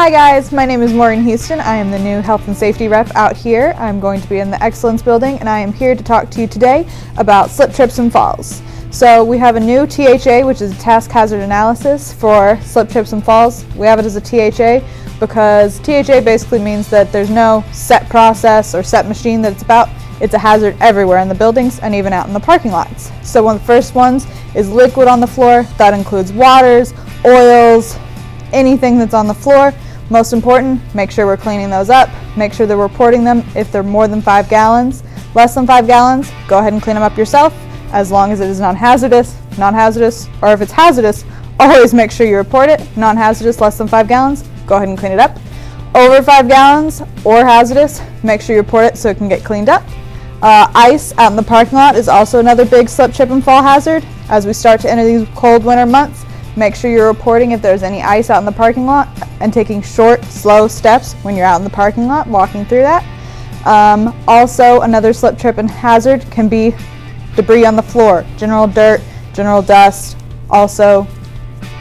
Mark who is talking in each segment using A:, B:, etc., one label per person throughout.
A: Hi guys, my name is Morgan Houston. I am the new health and safety rep out here. I'm going to be in the Excellence building and I am here to talk to you today about slip, trips, and falls. So we have a new THA, which is a task hazard analysis for slip, trips, and falls. We have it as a THA because THA basically means that there's no set process or set machine that it's about. It's a hazard everywhere in the buildings and even out in the parking lots. So one of the first ones is liquid on the floor. That includes waters, oils, anything that's on the floor. Most important, make sure we're cleaning those up. Make sure they're reporting them if they're more than 5 gallons. Less than 5 gallons, go ahead and clean them up yourself, as long as it is non-hazardous, or if it's hazardous, always make sure you report it. Non-hazardous, less than 5 gallons, go ahead and clean it up. Over 5 gallons or hazardous, make sure you report it so it can get cleaned up. Ice out in the parking lot is also another big slip, trip, and fall hazard. As we start to enter these cold winter months, make sure you're reporting if there's any ice out in the parking lot and taking short, slow steps when you're out in the parking lot, walking through that. Also, another slip, trip, and hazard can be debris on the floor, general dirt, general dust, also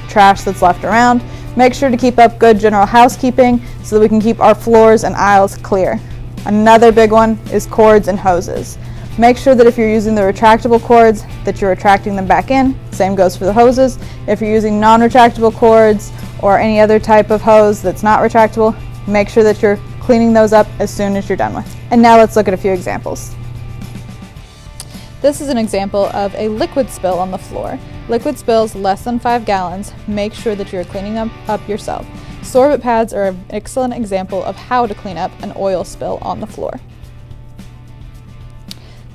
A: trash that's left around. Make sure to keep up good general housekeeping so that we can keep our floors and aisles clear. Another big one is cords and hoses. Make sure that if you're using the retractable cords that you're retracting them back in. Same goes for the hoses. If you're using non-retractable cords or any other type of hose that's not retractable, make sure that you're cleaning those up as soon as you're done with. And now let's look at a few examples. This is an example of a liquid spill on the floor. Liquid spills less than 5 gallons, make sure that you're cleaning them up yourself. Sorbet pads are an excellent example of how to clean up an oil spill on the floor.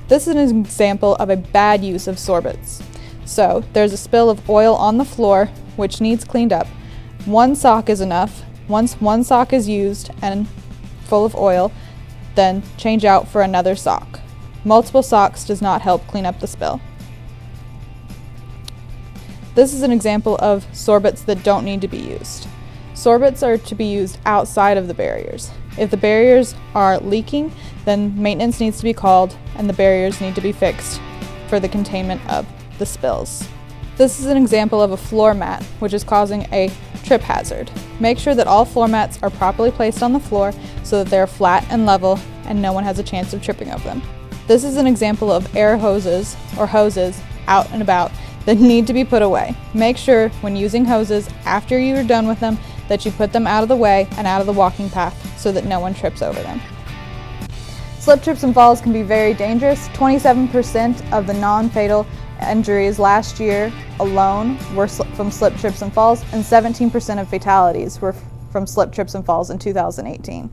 A: This is an example of a bad use of sorbets. So there's a spill of oil on the floor which needs cleaned up. One sock is enough. Once one sock is used and full of oil, then change out for another sock. Multiple socks does not help clean up the spill. This is an example of sorbets that don't need to be used. Sorbets are to be used outside of the barriers. If the barriers are leaking, then maintenance needs to be called and the barriers need to be fixed for the containment of the spills. This is an example of a floor mat, which is causing a trip hazard. Make sure that all floor mats are properly placed on the floor so that they're flat and level and no one has a chance of tripping over them. This is an example of air hoses or hoses out and about that need to be put away. Make sure when using hoses after you're done with them that you put them out of the way and out of the walking path so that no one trips over them. Slip, trips, and falls can be very dangerous. 27% of the non-fatal injuries last year alone were from slip, trips, and falls, and 17% of fatalities were from slip, trips, and falls in 2018.